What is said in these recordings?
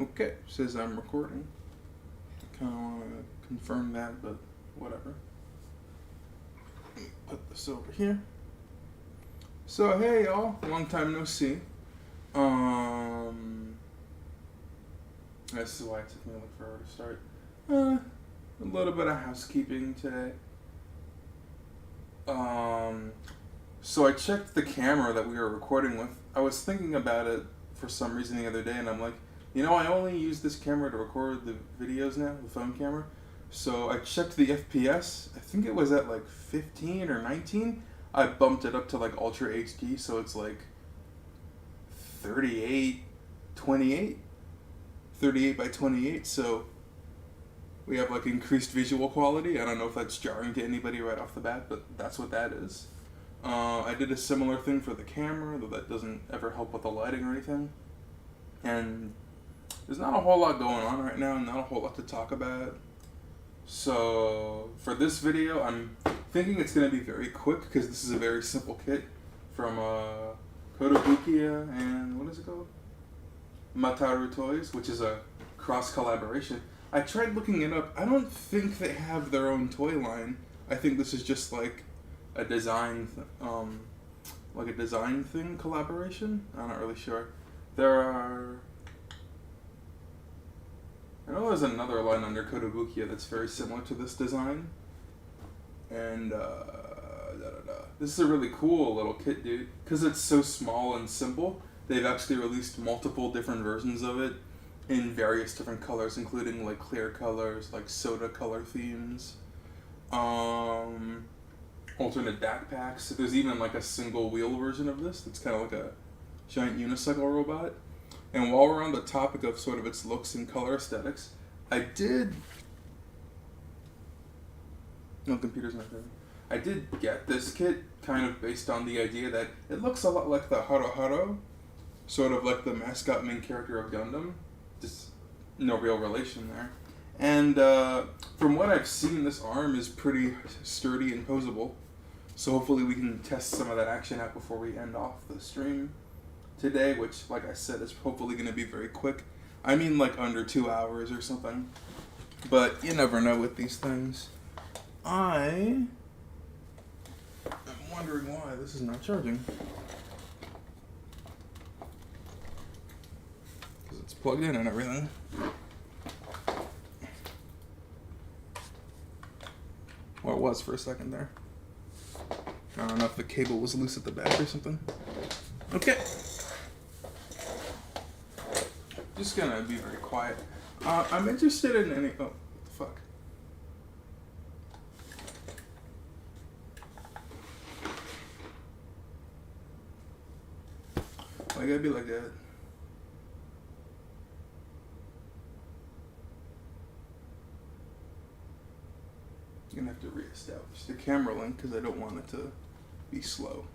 Okay, says I'm recording. Kind of want to confirm that, but whatever. Put this over here. So hey y'all, long time no see. This is why it took me a little forever to start. A little bit of housekeeping today. So I checked the camera that we were recording with. I was thinking about it for some reason the other day, and I'm like, I only use this camera to record the videos now, the phone camera. So I checked the FPS. I think it was at like 15 or 19. I bumped it up to like Ultra HD, so it's like 38, 28. 38 by 28, so we have like increased visual quality. I don't know if that's jarring to anybody right off the bat, but that's what that is. I did a similar thing for the camera, though that doesn't ever help with the lighting or anything. And there's not a whole lot going on right now, and not a whole lot to talk about. So for this video, I'm thinking it's going to be very quick because this is a very simple kit from Kotobukiya and what is it called? MARUTTOYS, which is a cross collaboration. I tried looking it up. I don't think they have their own toy line. I think this is just like a design, thing collaboration. I'm not really sure. I know there's another line under Kotobukiya that's very similar to this design. And this is a really cool little kit, dude. Because it's so small and simple, they've actually released multiple different versions of it in various different colors, including like clear colors, like soda color themes, alternate backpacks. There's even like a single wheel version of this that's kind of like a giant unicycle robot. And while we're on the topic of sort of its looks and color aesthetics, no, computer's not there. I did get this kit kind of based on the idea that it looks a lot like the Haro, sort of like the mascot main character of Gundam. Just no real relation there. And from what I've seen, this arm is pretty sturdy and posable. So hopefully we can test some of that action out before we end off the stream today, which, like I said, is hopefully going to be very quick. I mean like under 2 hours or something. But you never know with these things. I am wondering why this is not charging. Because it's plugged in and everything. Well, it was for a second there. I don't know if the cable was loose at the back or something. Okay. Just gonna be very quiet. I'm interested in any... Oh, what the fuck? Why gotta be like that? I'm gonna have to reestablish the camera link because I don't want it to be slow.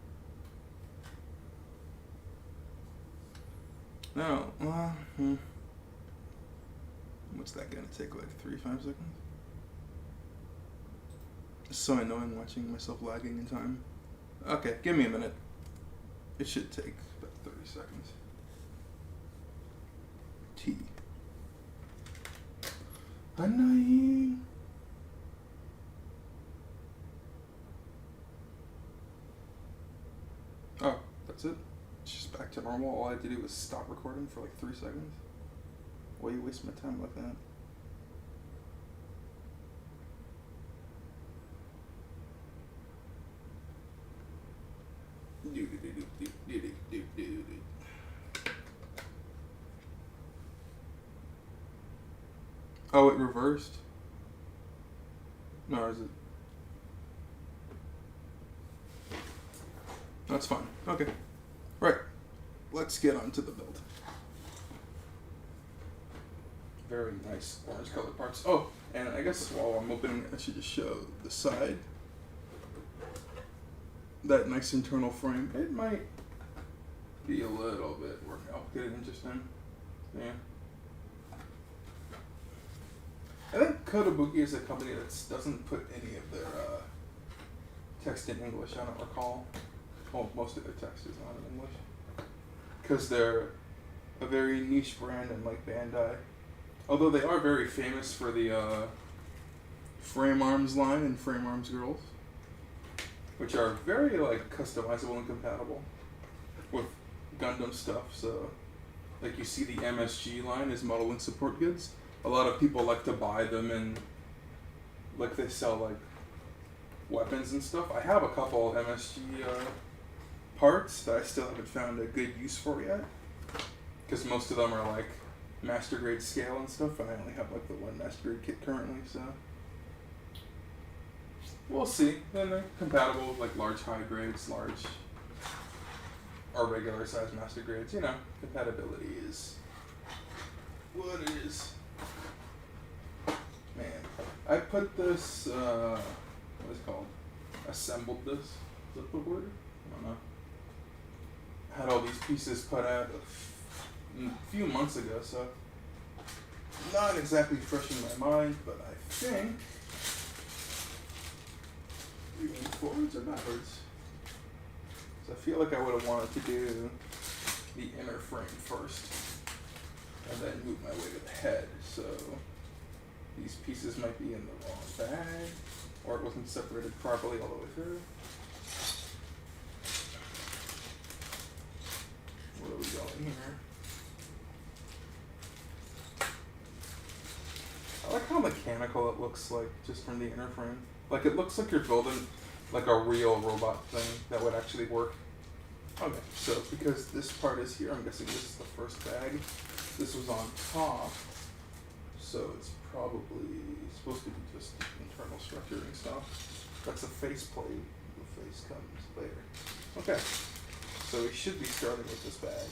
No, what's that gonna take, like 3-5 seconds? It's so annoying watching myself lagging in time. Okay, give me a minute. It should take about 30 seconds. T. Annoying. Oh, that's it? It's just back to normal. All I had to do was stop recording for like 3 seconds. Why you waste my time like that? Oh, it reversed? No, is it? That's fine. Okay. Right. Let's get on to the build. Very nice orange colored parts. Oh, and I guess while I'm opening it, I should just show the side. That nice internal frame. It might be a little bit more complicated and interesting. Yeah. I think Kotobukiya is a company that doesn't put any of their text in English, I don't recall. Well, most of their text is not in English. Because they're a very niche brand in like Bandai. Although they are very famous for the frame arms line and frame arms girls, which are very like customizable and compatible with Gundam stuff. So like you see the MSG line is Model Link Support Goods. A lot of people like to buy them and like they sell like weapons and stuff. I have a couple MSG parts that I still haven't found a good use for yet, because most of them are like master grade scale and stuff, and I only have like the one master grade kit currently, so we'll see. Then they're compatible with like large high grades, large or regular size master grades. You know, compatibility is what it is. Man, I put this, what is it called? Assembled this. Is that the word? I don't know. Had all these pieces put out a few months ago, so not exactly fresh in my mind, but I think we went forwards or backwards. So I feel like I would have wanted to do the inner frame first and then move my way to the head. So these pieces might be in the wrong bag, or it wasn't separated properly all the way through. Where are we going here? I like how mechanical it looks like just from the inner frame. Like it looks like you're building like a real robot thing that would actually work. Okay, so because this part is here, I'm guessing this is the first bag. This was on top, so it's probably supposed to be just internal structuring stuff. That's a face plate. The face comes later. Okay, so we should be starting with this bag.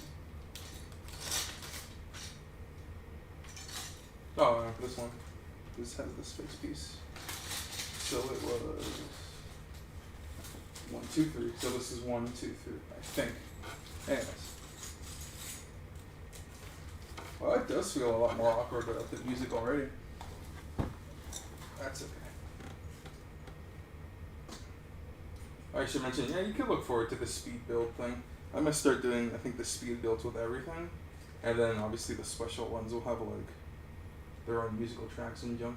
Oh, this one. This has this face piece. So it was 1, 2, 3. So this is 1, 2, 3, I think. Anyways. Well, it does feel a lot more awkward without the music already. That's okay. I should mention, yeah, you could look forward to the speed build thing. I'm gonna start doing, I think, the speed builds with everything, and then obviously the special ones will have like their own musical tracks and junk.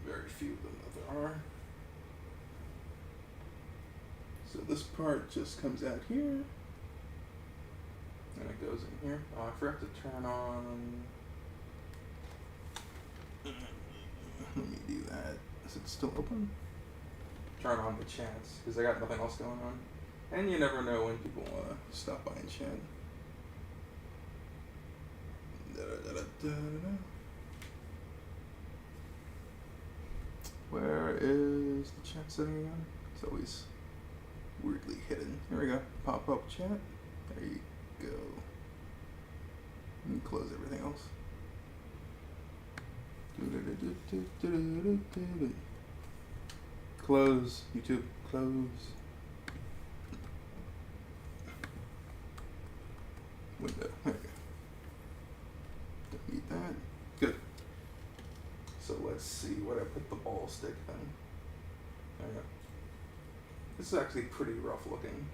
Very few of them that there are. So this part just comes out here, and it goes in here. Oh, I forgot to turn on. Let me do that. Is it still open? Turn on the chants, because I got nothing else going on. And you never know when people want to stop by and chant. Where is the chat setting again? It's always weirdly hidden. Here we go. Pop up chat. There you go. And close everything else. Close. YouTube. Close. Window. There we go. Don't need that. Good. So let's see where I put the ball stick then. There we go. This is actually pretty rough looking.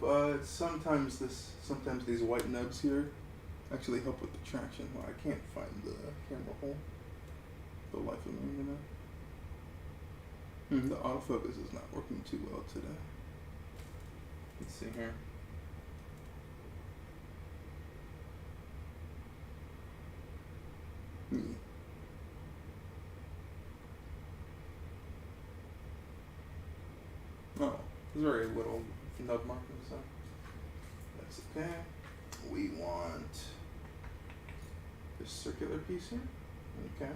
But sometimes these white nubs here actually help with the traction. Well, I can't find the camera hole. The life of me, you know. The autofocus is not working too well today. Let's see here. Oh, there's very little nub marking, so that's okay. We want this circular piece here. Okay.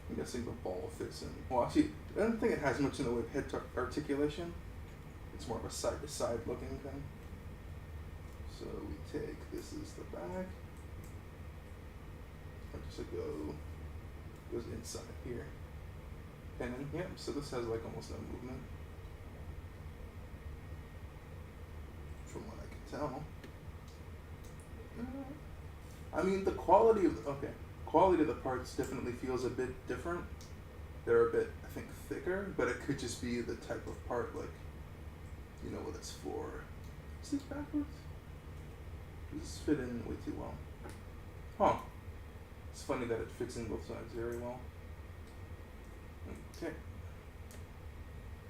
I'm guessing the ball fits in. Well, actually, I don't think it has much in the way of head articulation. It's more of a side-to-side looking thing. So we take, this is the back. And just goes inside here. And then, yep, so this has like almost no movement. From what I can tell. I mean, the quality of the parts definitely feels a bit different. They're a bit, I think, thicker, but it could just be the type of part, like, you know what it's for. Is this backwards? Does this fit in way too well? Huh. It's funny that it fits in both sides very well. Okay.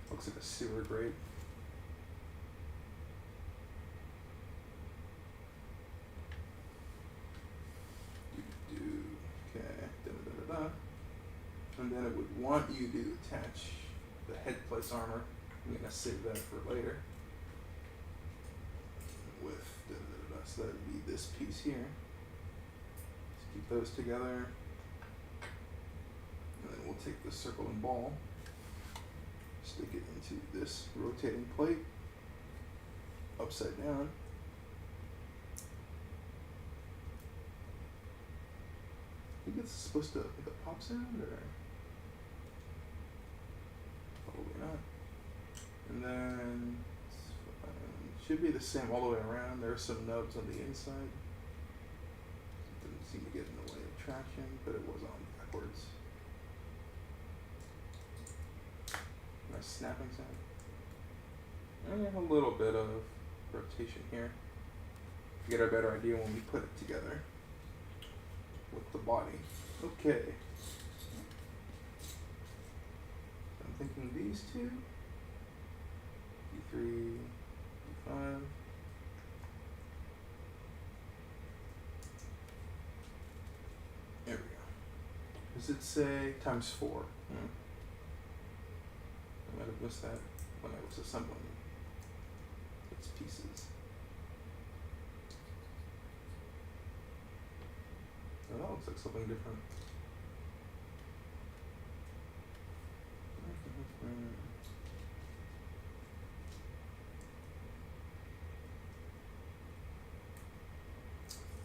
Looks like a sewer grate. Okay. Da-da-da-da-da. And then it would want you to attach the head place armor. I'm gonna save that for later. With da-da-da-da-da. So that would be this piece here. Let's keep those together. And then we'll take the circle and ball, stick it into this rotating plate, upside down. I think it's supposed to make a pop sound, or probably not. And then it should be the same all the way around. There are some nubs on the inside. Didn't seem to get in the way of traction, but it was on backwards. Nice snapping sound. And a little bit of rotation here to get a better idea when we put it together with the body. Okay. So I'm thinking these two, D3, D5. There we go. Does it say ×4? I might have missed that when I was assembling its pieces. Oh, that looks like something different.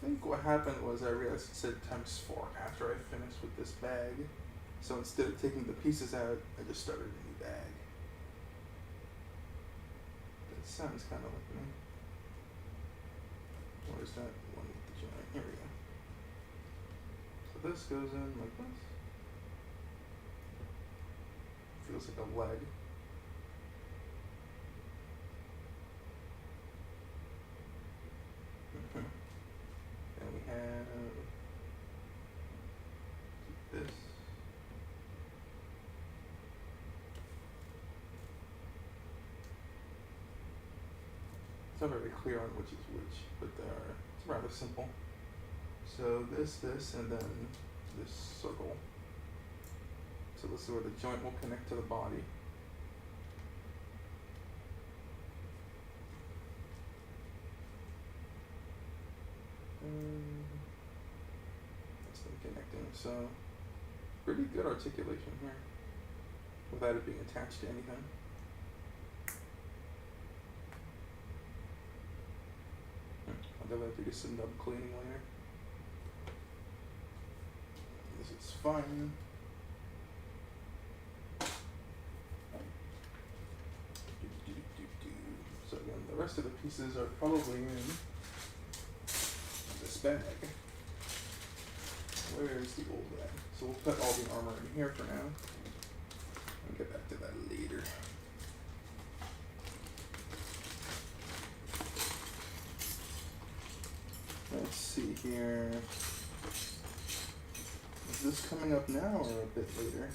I think what happened was I realized it said ×4 after I finished with this bag. So instead of taking the pieces out, I just started a new bag. That sounds kind of like me. Where's that one with the joint? Here we go. So this goes in like this. Feels like a leg. And we have this. It's not very clear on which is which, but it's rather simple. So this, and then this circle. So this is where the joint will connect to the body. That's them connecting. So pretty good articulation here without it being attached to anything. I'll definitely do some nub cleaning later. This is fine. So again, the rest of the pieces are probably in this bag. Where's the old bag? So we'll put all the armor in here for now. I'll get back to that later. Let's see here. Is this coming up now or a bit later?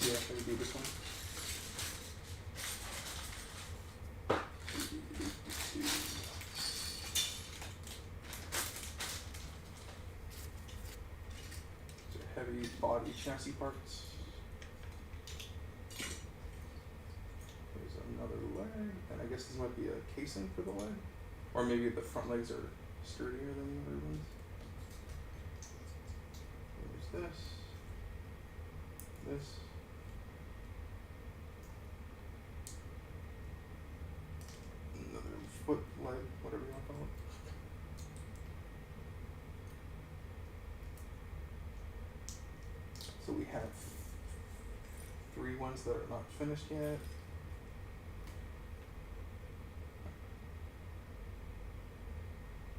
Yeah, let me do this one. Heavy body chassis parts. There's another leg, and I guess this might be a casing for the leg, or maybe the front legs are sturdier than the other ones. There's this, another foot leg, whatever you want to call it. So we have 3 ones that are not finished yet.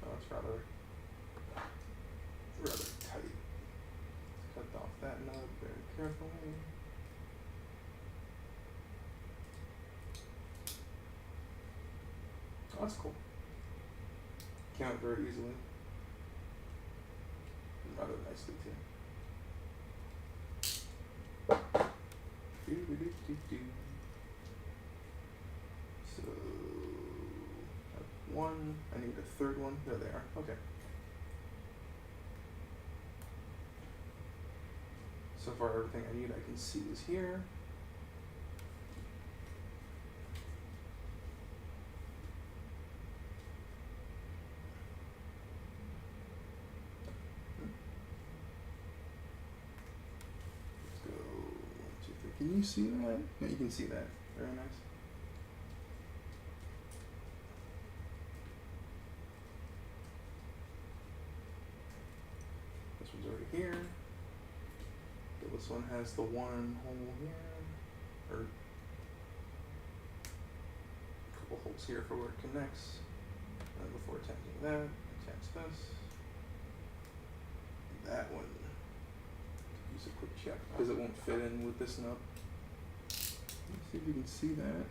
Oh, it's rather tight. That's cool. Came out very easily. And rather nicely too. So, one. I need a third one. There they are. Okay. So far, everything I need I can see is here. Let's go 1, 2, 3. Can you see that? No, you can see that. Very nice. This one's already here. This one has the one hole here, or a couple holes here for where it connects. And before attaching that, attach this. That one, use a quick check because it won't fit in with this nut. Let's see if you can see that.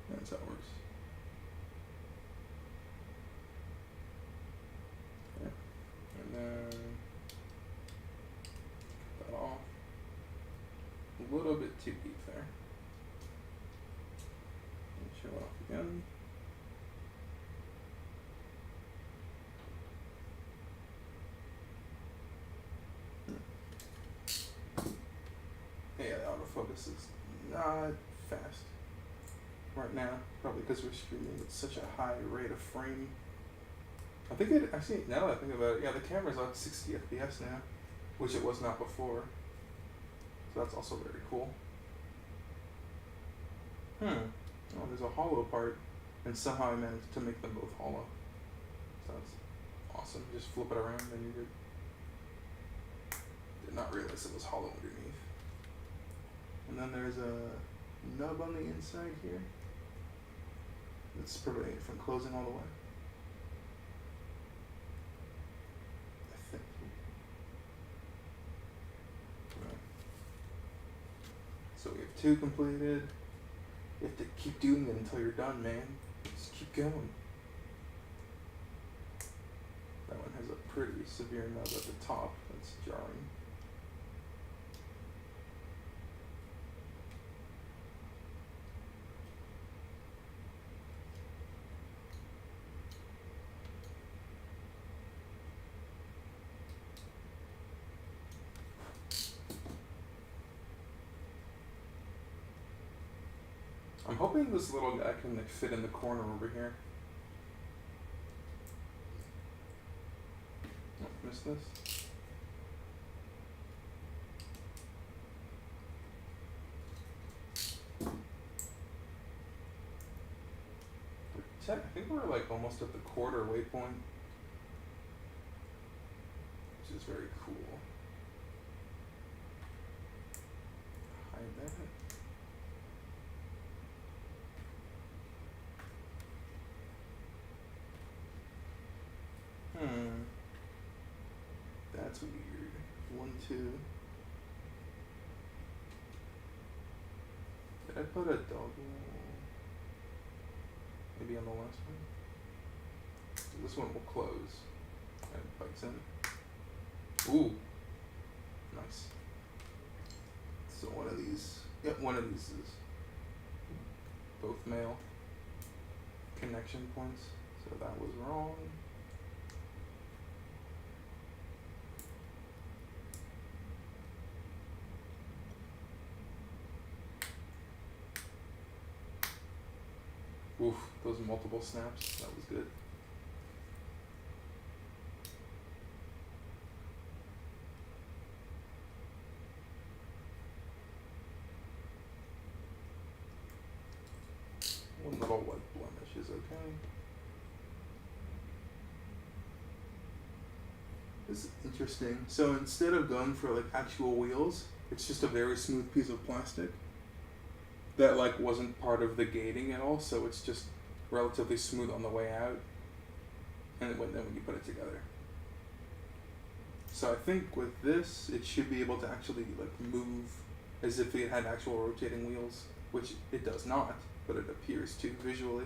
That's how it works. And then cut that off. A little bit too deep there. And show it off again. Yeah, the autofocus is not fast right now, probably because we're streaming at such a high rate of frame. I think it actually, now that I think about it, yeah, the camera's on 60 FPS now, which it was not before. So that's also very cool. Oh, there's a hollow part, and somehow I managed to make them both hollow. So that's awesome. Just flip it around and you're good. Did not realize it was hollow underneath. And then there's a nub on the inside here that's preventing it from closing all the way. So we have 2 completed. You have to keep doing it until you're done, man. Just keep going. That one has a pretty severe nub at the top. That's jarring. I'm hoping this little guy can like fit in the corner over here. Oh, missed this. I think we're like almost at the quarter waypoint, which is very cool. Hide that. That's weird. 1, 2. Did I put a dog maybe on the last one? So this one will close and it bites in. Ooh, nice. So one of these, yep, one of these is both male connection points. So that was wrong. Oof, those multiple snaps, that was good. One little white blemish is okay. This is interesting. So instead of going for like actual wheels, it's just a very smooth piece of plastic that like wasn't part of the gating at all, so it's just relatively smooth on the way out, and then when you put it together. So I think with this, it should be able to actually like move as if it had actual rotating wheels which it does not, but it appears to visually,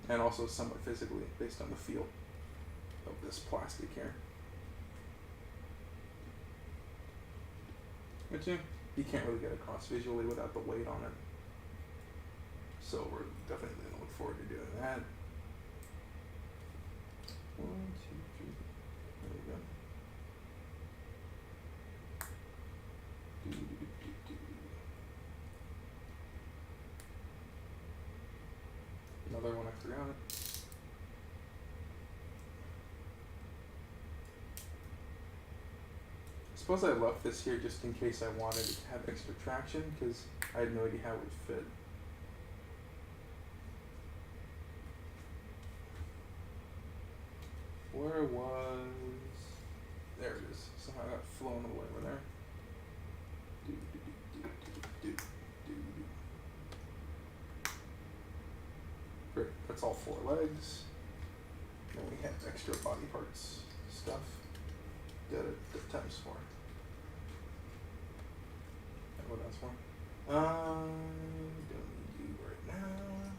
and also somewhat physically, based on the feel of this plastic here. Which you can't really get across visually without the weight on it. So we're definitely going to look forward to doing that. 1, 2, 3. There we go. Another one I forgot. I suppose I left this here just in case I wanted it to have extra traction, because I had no idea how it would fit. Where was... There it is. Somehow I got flown away with there. Great, that's all 4 legs. Then we have extra body parts stuff. Did it times 4. And what else more? Don't need you right now.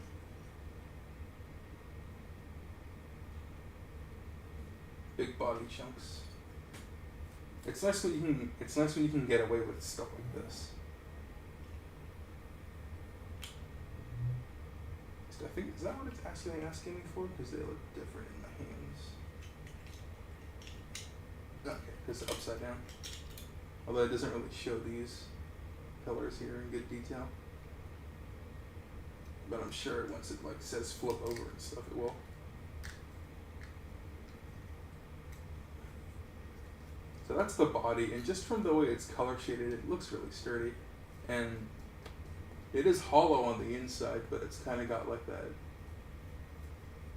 Big body chunks. It's nice when you can get away with stuff like this. I think, is that what it's actually asking me for? Because they look different in my hands. Okay, because they're upside down. Although it doesn't really show these pillars here in good detail. But I'm sure once it like says flip over and stuff, it will. So that's the body, and just from the way it's color shaded, it looks really sturdy. And it is hollow on the inside, but it's kind of got like that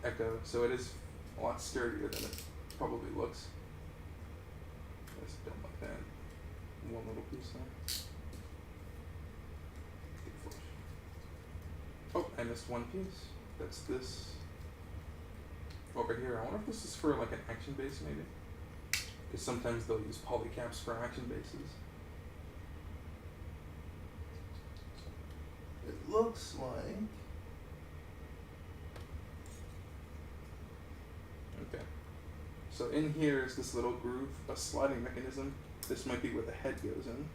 echo, so it is a lot sturdier than it probably looks. Just don't like that. One little piece there. Oh, I missed one piece. That's this over here. I wonder if this is for like an action base, maybe. Because sometimes they'll use polycaps for action bases. It looks like... Okay. So in here is this little groove, a sliding mechanism. This might be where the head goes in.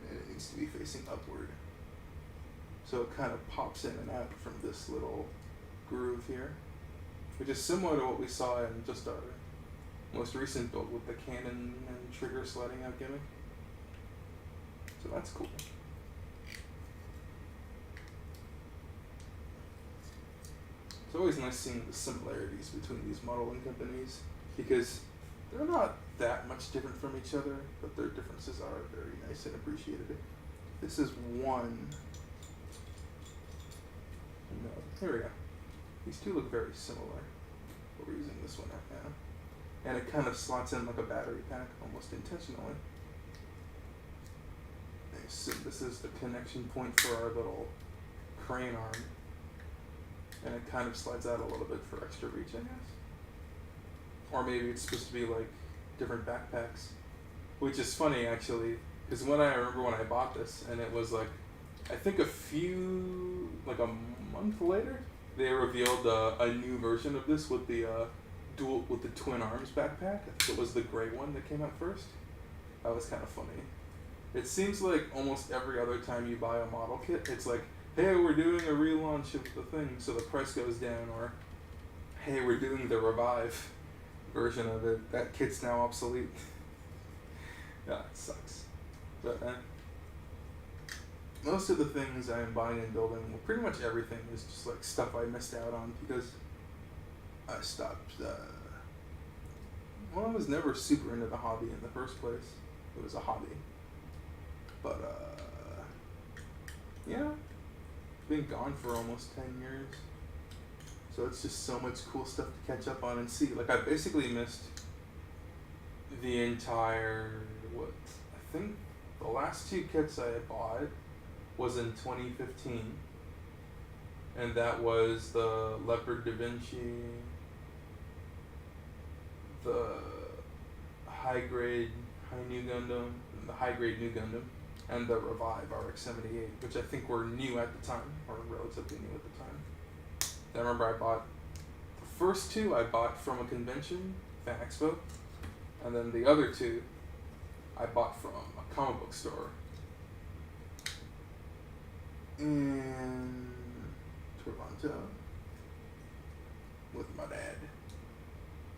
And it needs to be facing upward. So it kind of pops in and out from this little groove here, which is similar to what we saw in just our most recent build with the cannon and trigger sliding out gimmick. So that's cool. It's always nice seeing the similarities between these modeling companies, because they're not that much different from each other, but their differences are very nice and appreciated. This is one. No, here we go. These two look very similar. We're using this one right now. And it kind of slots in like a battery pack, almost intentionally. I assume this is the connection point for our little crane arm. And it kind of slides out a little bit for extra reach, I guess. Or maybe it's supposed to be like different backpacks. Which is funny, actually, because when I remember when I bought this, and it was like, I think like a month later, they revealed a new version of this with the with the twin arms backpack. I think it was the gray one that came out first. That was kind of funny. It seems like almost every other time you buy a model kit, it's like, hey, we're doing a relaunch of the thing, so the price goes down, or hey, we're doing the revive version of it. That kit's now obsolete. Yeah, it sucks. But most of the things I'm buying and building, well, pretty much everything is just like stuff I missed out on because I stopped. Well, I was never super into the hobby in the first place. It was a hobby. But, yeah. Been gone for almost 10 years. So it's just so much cool stuff to catch up on and see. Like, I basically missed the entire, I think the last 2 kits I had bought was in 2015. And that was the Leopard Da Vinci, the high-grade High New Gundam, and the high-grade New Gundam. and the Revive RX-78, which I think were new at the time, or relatively new at the time. I remember I bought the first two I bought from a convention, Fan Expo, and then the other two I bought from a comic book store in Toronto with my dad,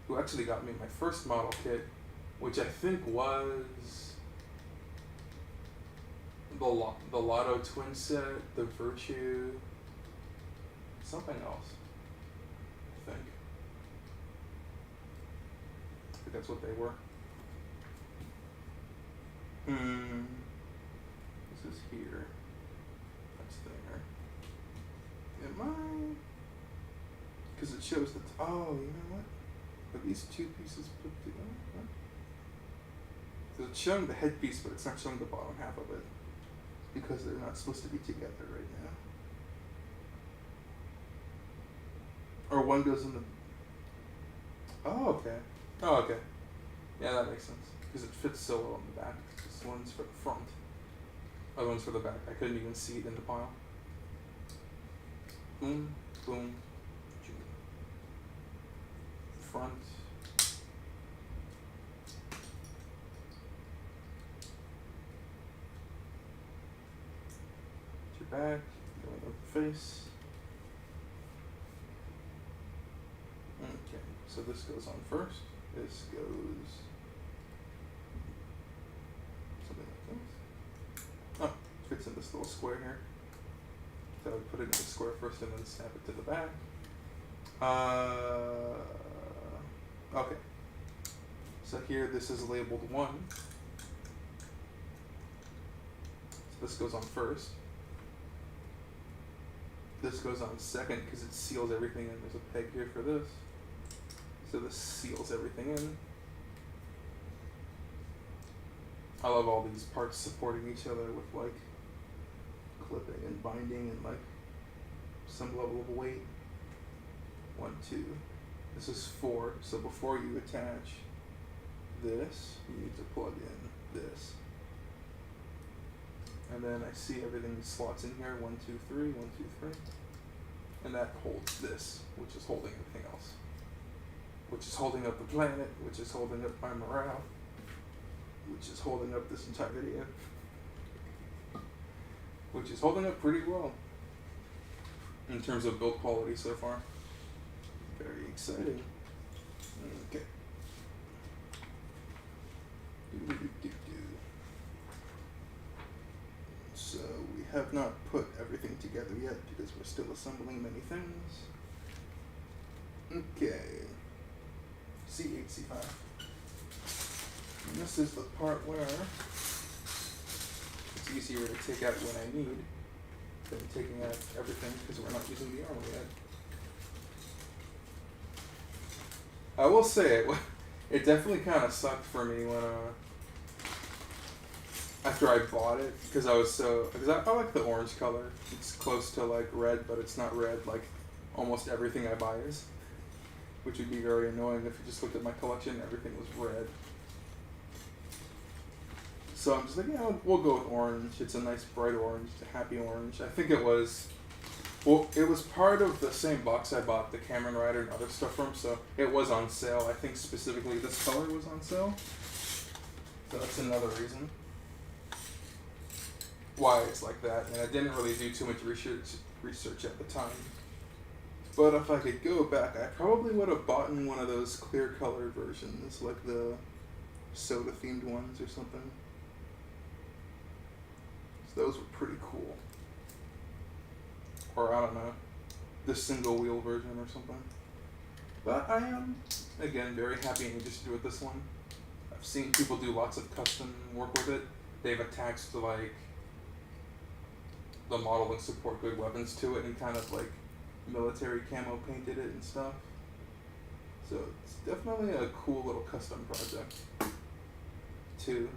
who actually got me my first model kit, which I think was the Lotto twin set, the Virtue, something else, I think that's what they were. This is here. That's there. Am I? Because it shows that. Oh, you know what? Are these two pieces put together? What? So it's showing the headpiece, but it's not showing the bottom half of it because they're not supposed to be together right now. Or one goes in the. Oh, okay. Oh, okay. Yeah, that makes sense. Because it fits so well in the back. This one's for the front. Other one's for the back. I couldn't even see it in the pile. Boom, boom, boom. Front. To your back. Going up the face. Okay, so this goes on first. This goes something like this. Oh, it fits in this little square here. So I would put it in the square first and then snap it to the back. Okay. So here this is labeled 1. So this goes on first. This goes on second because it seals everything in. There's a peg here for this. So this seals everything in. I love all these parts supporting each other with like clipping and binding and like some level of weight. 1, 2. This is 4. So before you attach this, you need to plug in this. And then I see everything slots in here. 1, 2, 3, 1, 2, 3. And that holds this, which is holding everything else. Which is holding up the planet, which is holding up my morale, which is holding up this entire video, which is holding up pretty well in terms of build quality so far. Very exciting. Okay. So we have not put everything together yet because we're still assembling many things. Okay. C8, C5. And this is the part where it's easier to take out when I need than taking out everything because we're not using the armor yet. I will say it definitely kind of sucked for me when after I bought it because I like the orange color. It's close to like red, but it's not red like almost everything I buy is. Which would be very annoying if you just looked at my collection and everything was red. So I'm just like, yeah, we'll go with orange. It's a nice bright orange, a happy orange. I think it was part of the same box I bought the Kamen Rider and other stuff from, so it was on sale. I think specifically this color was on sale. So that's another reason why it's like that. And I didn't really do too much research at the time. But if I could go back, I probably would have bought one of those clear color versions, like the soda themed ones or something. So those were pretty cool. Or I don't know, the single wheel version or something. But I am, again, very happy and interested with this one. I've seen people do lots of custom work with it. They've attached like the model and support good weapons to it and kind of like military camo painted it and stuff. So it's definitely a cool little custom project too.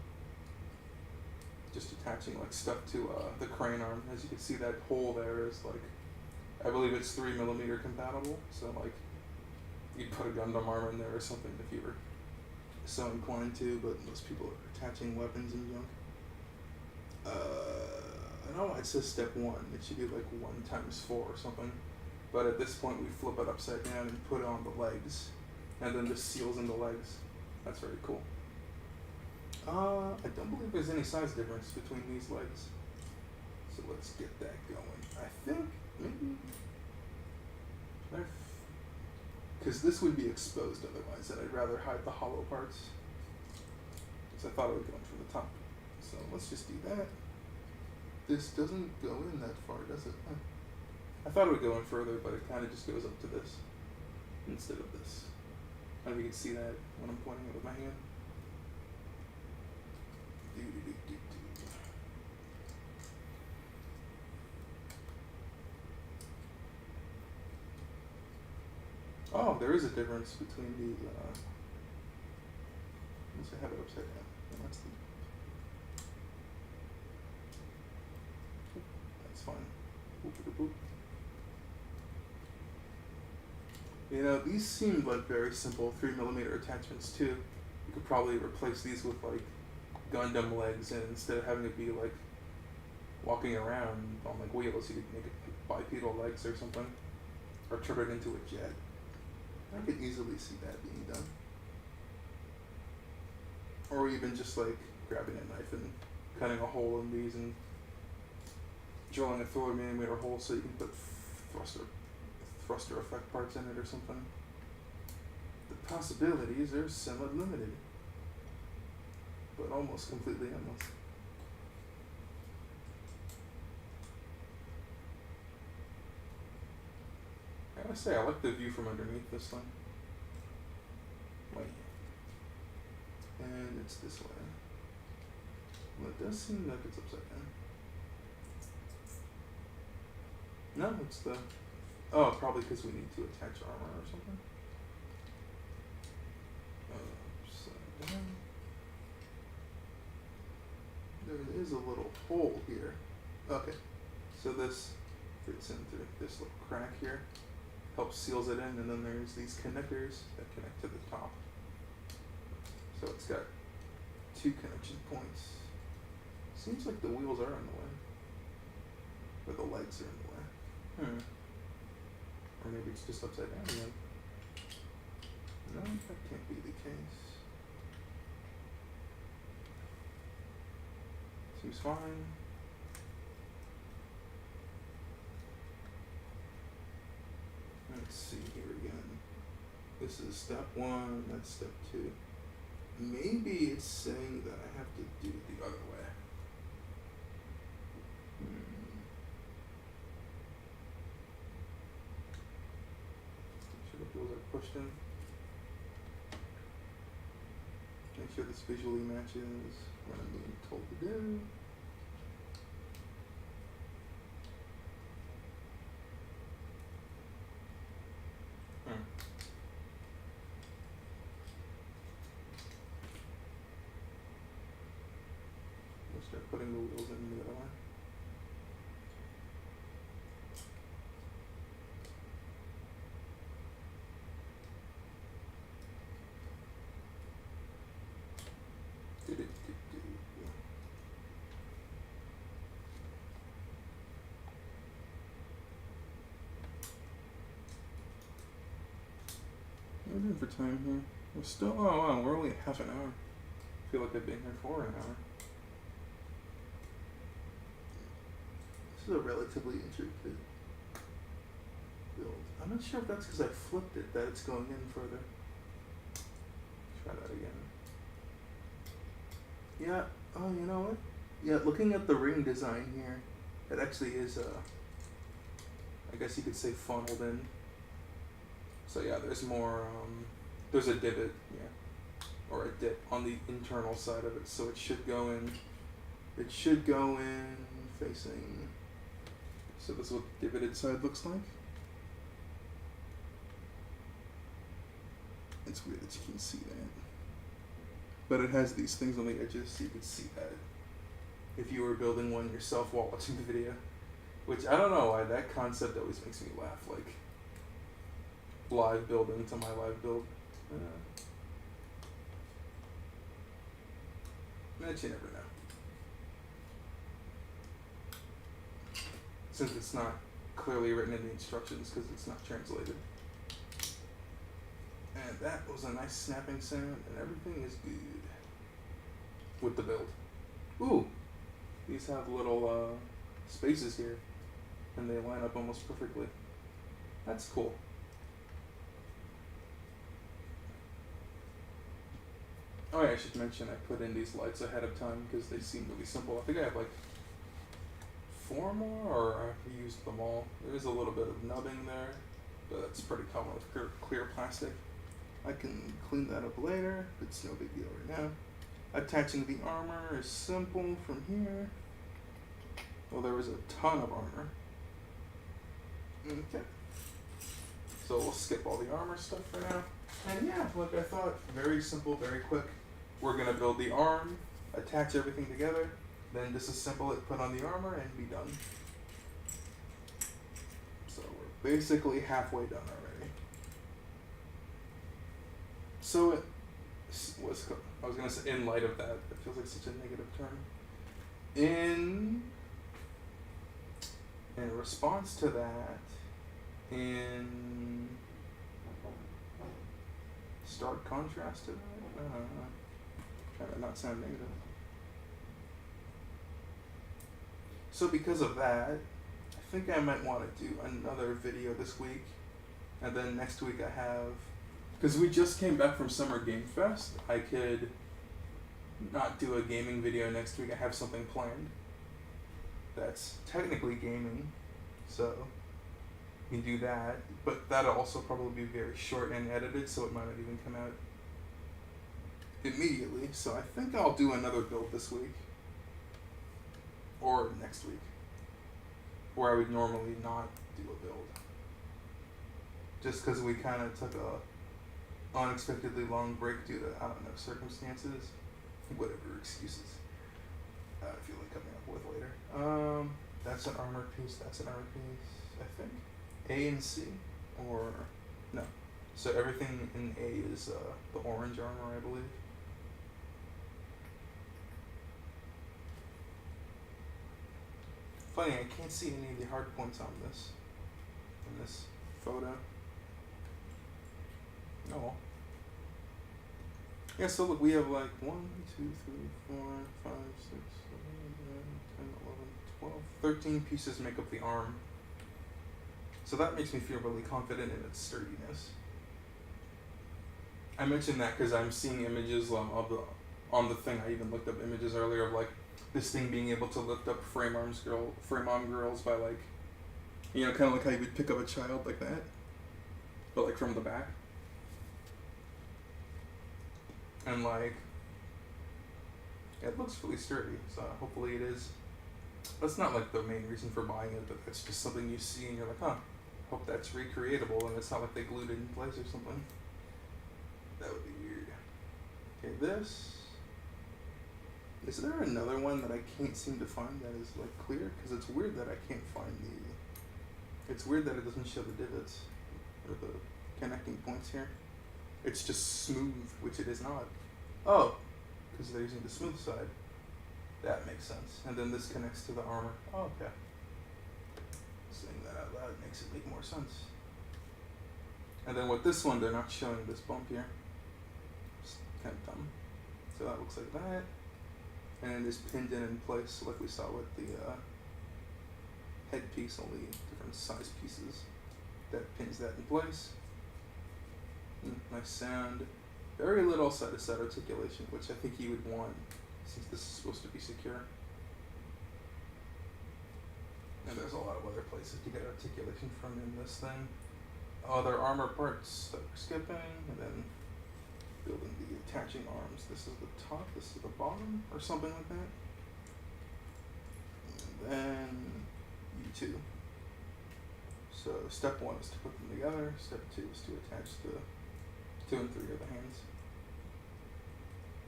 Just attaching like stuff to the crane arm. As you can see, that hole there is like, I believe it's 3mm compatible. So like, you'd put a Gundam arm in there or something if you were so inclined to. But most people are attaching weapons and junk. I know it says step 1. It should be like 1 times 4 or something. But at this point, we flip it upside down and put it on the legs. And then this seals in the legs. That's very cool. I don't believe there's any size difference between these legs. So let's get that going. I think maybe... Because this would be exposed otherwise, and I'd rather hide the hollow parts. So I thought it would go in from the top. So let's just do that. This doesn't go in that far, does it? I thought it would go in further, but it kind of just goes up to this instead of this. I don't know if you can see that when I'm pointing it with my hand. Oh, there is a difference between the, unless I have it upside down. No, that's fine. Boop. You know, these seem like very simple 3mm attachments too. You could probably replace these with like Gundam legs, and instead of having it be like walking around on like wheels, you could make it bipedal legs or something, or turn it into a jet. I could easily see that being done. Or even just like grabbing a knife and cutting a hole in these and drilling a 3mm hole so you can put thruster effect parts in it or something. The possibilities are somewhat limited, but almost completely endless. I gotta say, I like the view from underneath this thing. Wait. And it's this way. Well, it does seem like it's upside down. No, it's the... Oh, probably because we need to attach armor or something. Upside down. There is a little hole here. Okay. So this fits in through this little crack here. Helps seals it in, and then there's these connectors that connect to the top. So it's got 2 connection points. Seems like the wheels are in the way. Or the legs are in the way. Or maybe it's just upside down again. No, that can't be the case. Seems fine. Let's see here again. This is step 1, that's step 2. Maybe it's saying that I have to do it the other way. Make sure the wheels are pushed in. Make sure this visually matches what I'm being told to do. Start putting the wheels in the other one. What are we doing for time here? We're still, oh wow, we're only at half an hour. I feel like I've been here for an hour. This is a relatively intricate build. I'm not sure if that's because I flipped it that it's going in further. Try that again. Yeah, oh, you know what? Yeah, looking at the ring design here, it actually is, I guess you could say funneled in. So yeah, there's more, there's a divot, yeah, or a dip on the internal side of it, so it should go in facing, so this is what the divoted side looks like. It's weird that you can see that. But it has these things on the edges so you can see that if you were building one yourself while watching the video. Which, I don't know why, that concept always makes me laugh, like, live building to my live build. But you never know. since it's not clearly written in the instructions because it's not translated. And that was a nice snapping sound, and everything is good with the build. Ooh, these have little spaces here, and they line up almost perfectly. That's cool. Oh yeah, I should mention I put in these lights ahead of time because they seem really simple. I think I have like 4 more, or I've used them all. There is a little bit of nubbing there, but that's pretty common with clear plastic. I can clean that up later, it's no big deal right now. Attaching the armor is simple from here. Well, there was a ton of armor. Okay. So we'll skip all the armor stuff for now. And yeah, like I thought, very simple, very quick. We're gonna build the arm, attach everything together, then disassemble it, put on the armor, and be done. So we're basically halfway done already. So it was, I was gonna say in light of that, it feels like such a negative term. In response to that, in stark contrast to that, try to not sound negative. So because of that, I think I might want to do another video this week, and then next week I have, because we just came back from Summer Game Fest, I could not do a gaming video next week. I have something planned that's technically gaming, so you can do that, but that'll also probably be very short and edited, so it might not even come out immediately. So I think I'll do another build this week or next week, where I would normally not do a build, just because we kind of took a unexpectedly long break due to, I don't know, circumstances, whatever excuses I feel like coming up with later. That's an armor piece, that's an armor piece, I think. A and C, or no. So everything in A is the orange armor, I believe. Funny, I can't see any of the hard points on this, in this photo. Oh well. Yeah, so look, we have like 1, 2, 3, 4, 5, 6, 7, 8, 9, 10, 11, 12, 13 pieces make up the arm. So that makes me feel really confident in its sturdiness. I mentioned that because I'm seeing images of the, on the thing. I even looked up images earlier of like this thing being able to lift up frame arm girls by like, you know, kind of like how you would pick up a child like that, but like from the back. And like, it looks really sturdy, so hopefully it is. That's not like the main reason for buying it, but it's just something you see and you're like, huh, hope that's recreatable, and it's not like they glued it in place or something. That would be weird. Okay, this. Is there another one that I can't seem to find that is like clear? Because it's weird that I can't find the. It's weird that it doesn't show the divots or the connecting points here. It's just smooth, which it is not. Oh, because they're using the smooth side. That makes sense. And then this connects to the armor. Oh, okay. Saying that out loud makes it make more sense. And then with this one, they're not showing this bump here. It's kind of dumb. So that looks like that. And it is pinned in place like we saw with the headpiece, only different size pieces. That pins that in place. Nice sound. Very little side-to-side articulation, which I think you would want since this is supposed to be secure. And there's a lot of other places to get articulation from in this thing. Other armor parts that we're skipping, and then building the attaching arms. This is the top, this is the bottom, or something like that. And then U2. So step 1 is to put them together, step 2 is to attach the 2 and 3 of the hands.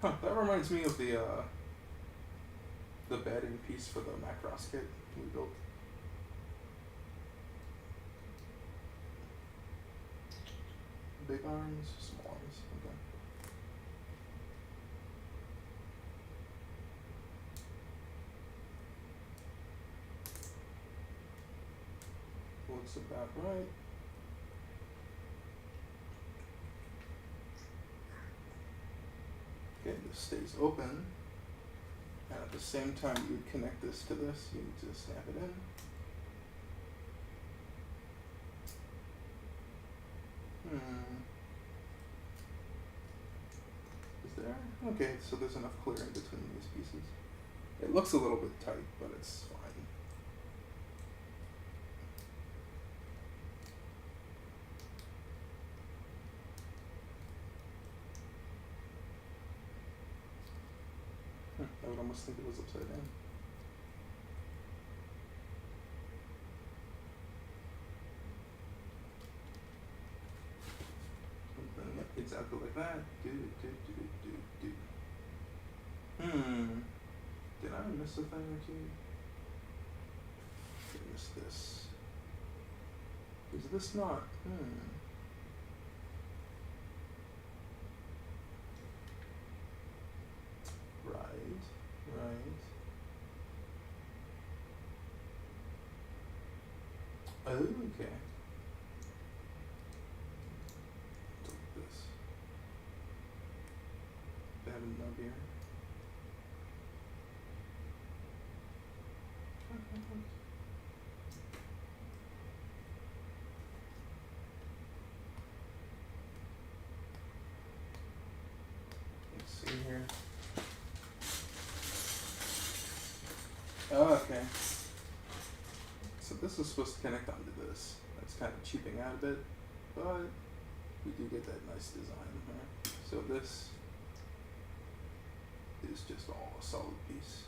Huh, that reminds me of the batting piece for the Macross kit we built. Big arms, small arms, okay. looks about right. Okay, this stays open. And at the same time you would connect this to this, you need to snap it in. Is there? Okay, so there's enough clearing between these pieces. It looks a little bit tight, but it's fine. I would almost think it was upside down. Yep, exactly like that. Did I miss a thing or two? Did I miss this? Is this not? Right. Oh, okay. Delete this. They have a nub here. Let's see here. Oh, okay. So this is supposed to connect onto this. That's kind of cheaping out a bit, but we do get that nice design here. So this is just all a solid piece.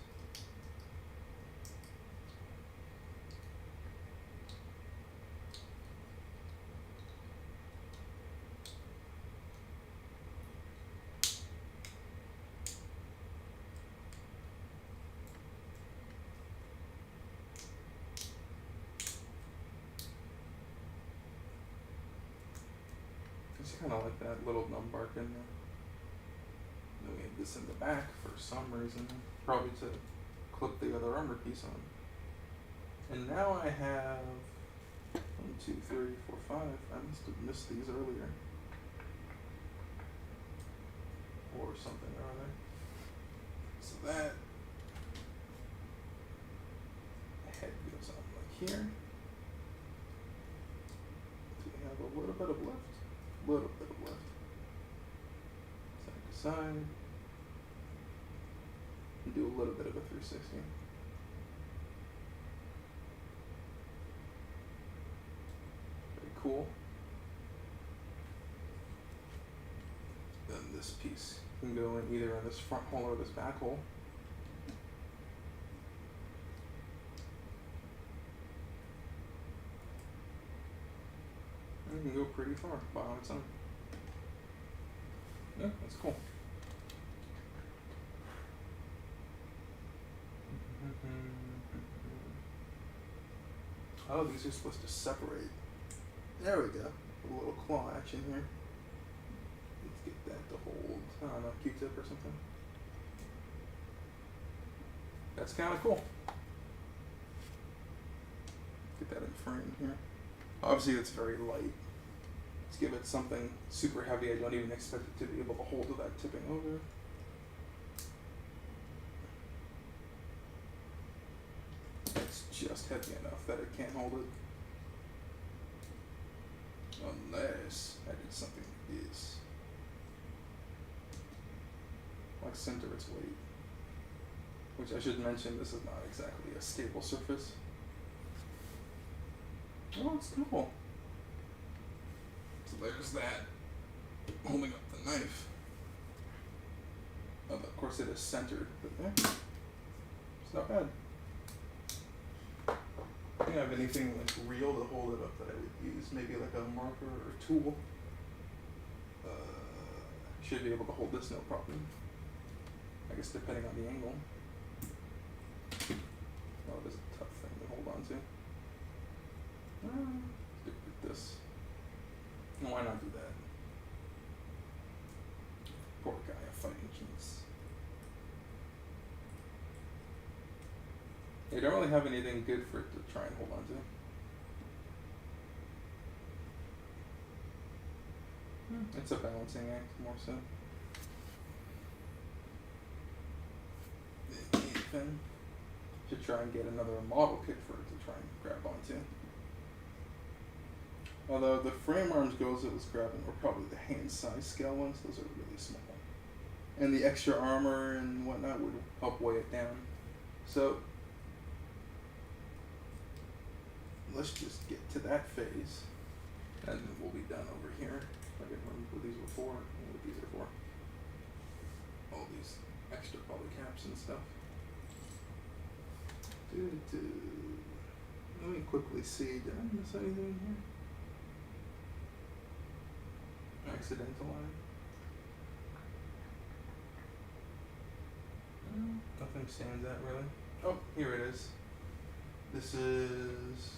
It's kind of like that little numbark in there. Then we have this in the back for some reason, probably to clip the other armor piece on. And now I have 1, 2, 3, 4, 5. I must have missed these earlier. Or something or other. So that head goes on like here. So we have a little bit of lift. Little bit of lift. Side to side. And do a little bit of a 360. Very cool. Then this piece can go in either in this front hole or this back hole. And it can go pretty far by on its own. Yeah, that's cool. Oh, these are supposed to separate. There we go. A little claw action here. Let's get that to hold, I don't know, Q-tip or something. That's kind of cool. Get that in frame here. Obviously, it's very light. Let's give it something super heavy. I don't even expect it to be able to hold without tipping over. It's just heavy enough that it can't hold it. Unless I did something like this. Like center its weight. Which I should mention, this is not exactly a stable surface. Oh, it's cool. So there's that, holding up the knife. Oh, of course it is centered, but yeah, it's not bad. I don't have anything like real to hold it up that I would use. Maybe like a marker or a tool. Should be able to hold this no problem. I guess depending on the angle. Oh, it is a tough thing to hold on to. Stick with this. No, why not do that? Poor guy, fighting keys. They don't really have anything good for it to try and hold on to. It's a balancing act more so. Anything. Should try and get another model kit for it to try and grab onto. Although the frame arms girls it was grabbing were probably the hand size scale ones, those are really small. And the extra armor and whatnot would help weigh it down. So let's just get to that phase. And then we'll be done over here. I can remember what these were for and what these are for. All these extra poly caps and stuff. Let me quickly see, did I miss anything here? Accidental line? Nothing stands out really. Oh, here it is. This is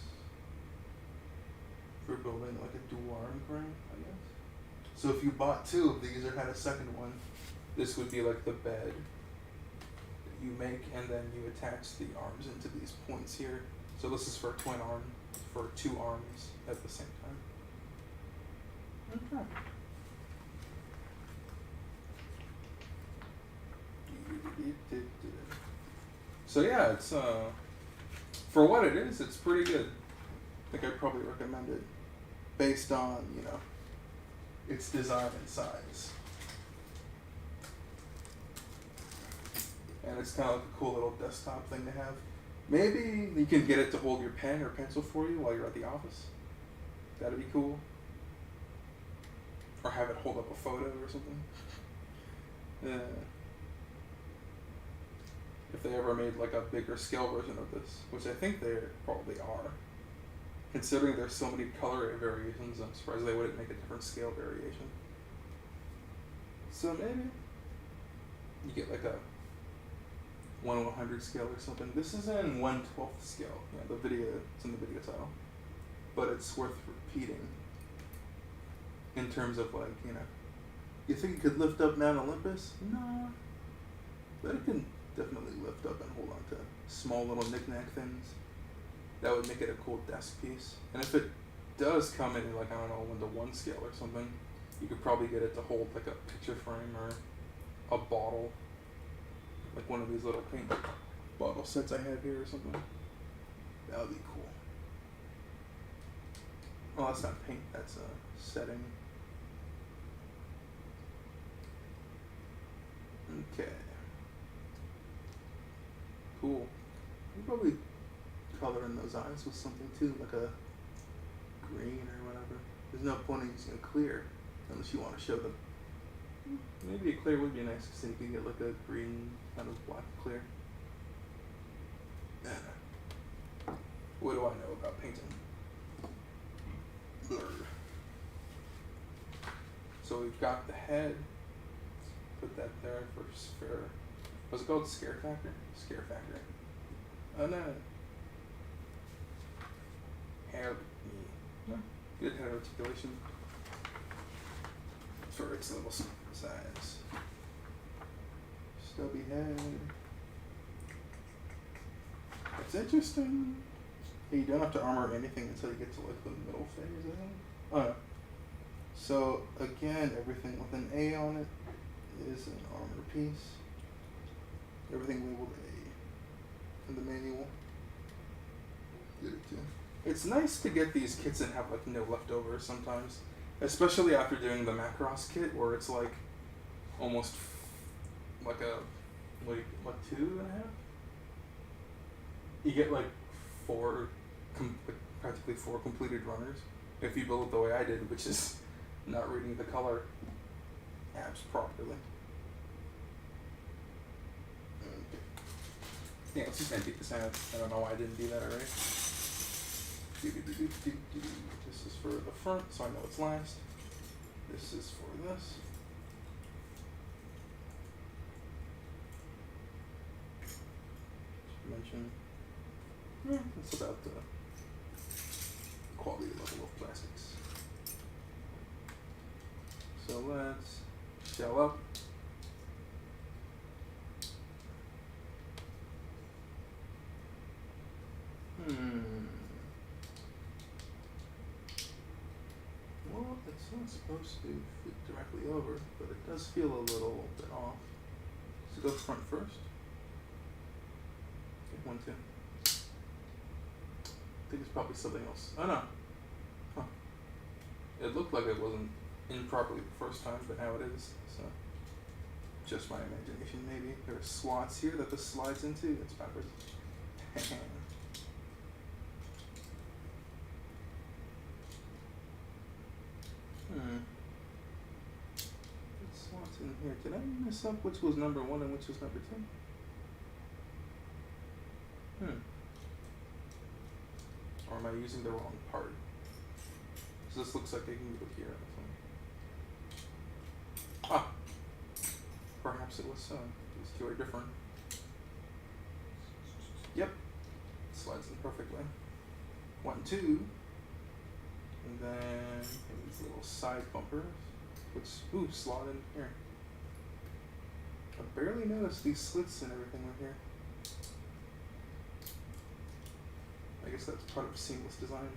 for building like a dual arm crane, I guess. So if you bought two of these or had a second one, this would be like the bed that you make, and then you attach the arms into these points here. So this is for twin arm, for two arms at the same time. Okay. So yeah, it's for what it is, it's pretty good. I think I'd probably recommend it based on, you know, its design and size. And it's kind of like a cool little desktop thing to have. Maybe you can get it to hold your pen or pencil for you while you're at the office. That'd be cool. Or have it hold up a photo or something. If they ever made like a bigger scale version of this, which I think they probably are. Considering there's so many color variations, I'm surprised they wouldn't make a different scale variation. So maybe you get like a 1/100 scale or something. This is in 1/12 scale. Yeah, the video, it's in the video title. But it's worth repeating in terms of like, you know, you think it could lift up Mount Olympus? No. But it can definitely lift up and hold on to small little knick-knack things. That would make it a cool desk piece. And if it does come in like, I don't know, 1:1 scale or something, you could probably get it to hold like a picture frame or a bottle. Like one of these little paint bottle sets I have here or something. That would be cool. Oh, that's not paint, that's a setting. Okay. Cool. You probably color in those eyes with something too, like a green or whatever. There's no point in using a clear unless you want to show them. Maybe a clear would be nice because then you can get like a green kind of black clear. What do I know about painting? Blur. So we've got the head. Put that there for sphere. What's it called? Scare factor? Scare factor. Oh no. Help me. No. Good head articulation. For its little size. Stubby head. It's interesting. You don't have to armor anything until you get to like the middle phase, I think. Oh. So again, everything with an A on it is an armor piece. Everything labeled A in the manual. It's nice to get these kits and have like no leftovers sometimes, especially after doing the Macross kit where it's like almost like a like 2.5. You get like practically 4 completed runners if you build it the way I did, which is not reading the color apps properly. Okay. Yeah, let's just empty this out. I don't know why I didn't do that already. This is for the front, so I know it's last. This is for this. Should mention. That's about the quality level of plastics. So let's shell up. Well, let's It's not supposed to fit directly over, but it does feel a little bit off. So go front first. Okay, 1, 2. I think it's probably something else. Oh no. Huh. It looked like it wasn't in properly the first time, but now it is. So just my imagination, maybe. There are slots here that this slides into. It's backwards. Slots in here. Did I mess up which was number 1 and which was number 2? Or am I using the wrong part? So this looks like I can go here. Ah! Perhaps it was so. These two are different. Yep. Slides in perfectly. 1, 2. And then these little side bumpers, which, ooh, slot in here. I barely noticed these slits and everything right here. I guess that's part of seamless design.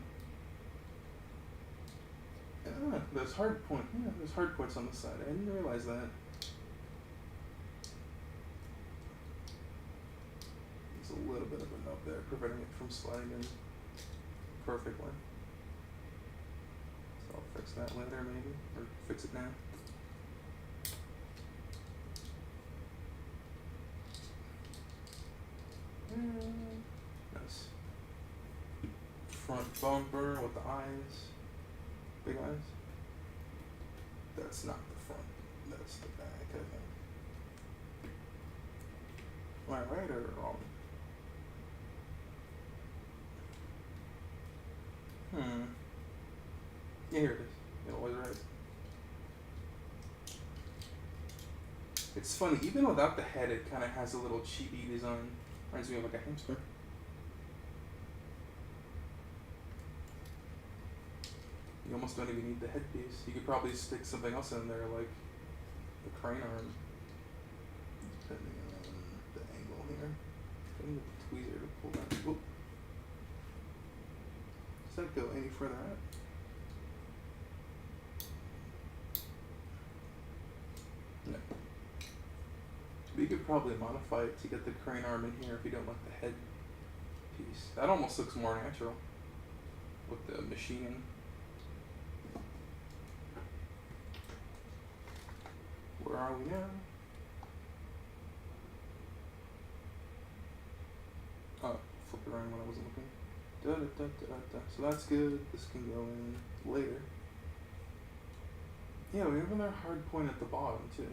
There's hard point. Yeah, there's hard points on the side. I didn't realize that. There's a little bit of a nub there, preventing it from sliding in perfectly. So I'll fix that later, maybe, or fix it now. Nice. Front bumper with the eyes. Big eyes. That's not the front. That's the back, I think. Am I right or wrong? Yeah, here it is. You're always right. It's funny, even without the head, it kind of has a little chibi design. Reminds me of like a hamster. You almost don't even need the headpiece. You could probably stick something else in there, like the crane arm, depending on the angle here. I need the tweezer to pull that. Oop. Does that go any further out? No. But you could probably modify it to get the crane arm in here if you don't like the head piece. That almost looks more natural with the machining. Where are we now? Oh, flipped around when I wasn't looking. Da, da, da, da, da. So that's good. This can go in later. Yeah, we have another hard point at the bottom too.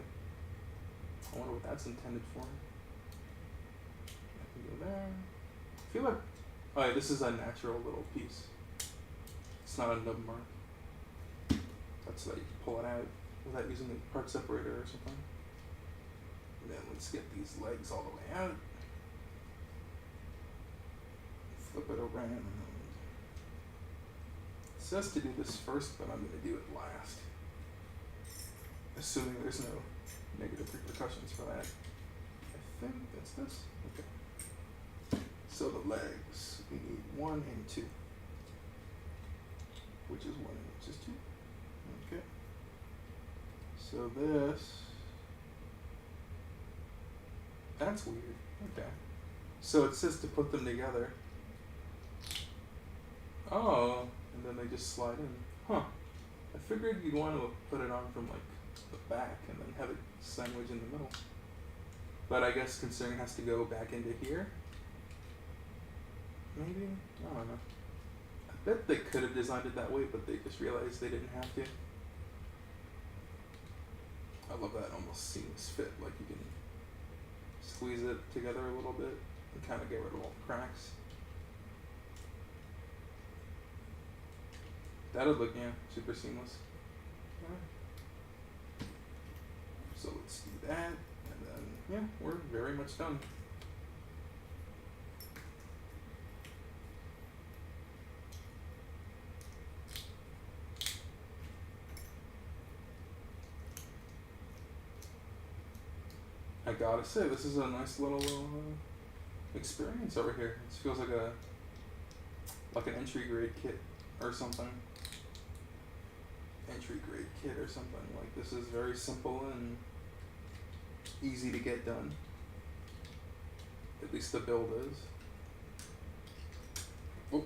I wonder what that's intended for. I can go there. I feel like, oh yeah, this is a natural little piece. It's not a nub mark. That's so that you can pull it out without using the part separator or something. And then let's get these legs all the way out. Flip it around. It says to do this first, but I'm going to do it last. Assuming there's no negative repercussions for that. I think that's this. Okay. So the legs, we need 1 and 2. Which is 1 and which is 2. Okay. So this, that's weird. Okay. So it says to put them together. Oh, and then they just slide in. Huh. I figured you'd want to put it on from like the back and then have it sandwich in the middle. But I guess considering it has to go back into here, maybe? I don't know. I bet they could have designed it that way, but they just realized they didn't have to. I love that almost seamless fit, like you can squeeze it together a little bit and kind of get rid of all the cracks. That would look, yeah, super seamless. Yeah. So let's do that, and then, yeah, we're very much done. I gotta say, this is a nice little experience over here. This feels like an entry grade kit or something. entry grade kit or something. Like, this is very simple and easy to get done. At least the build is. Oh.